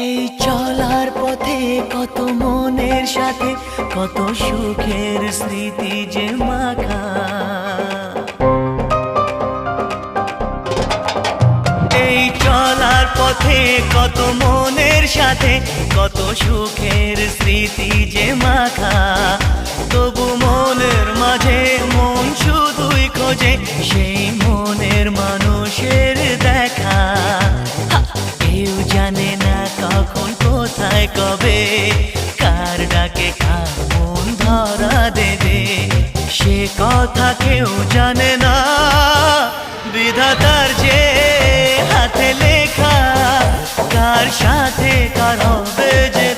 এই চলার পথে কত মনের সাথে কত সুখের স্মৃতি যে মাখা। এই চলার পথে কত মনের সাথে কত সুখের স্মৃতি যে মাখা। তবু মনের মাঝে মন শুধুই খোঁজে সেই মনের মানুষের দেখা। কেউ জানে না কখন কোথায় কবে কার ডাকে কার মন ধরা দেবে, সে কথা কেউ জানে না। বিধাতার যে হাতে লেখা কার সাথে কার হবে যে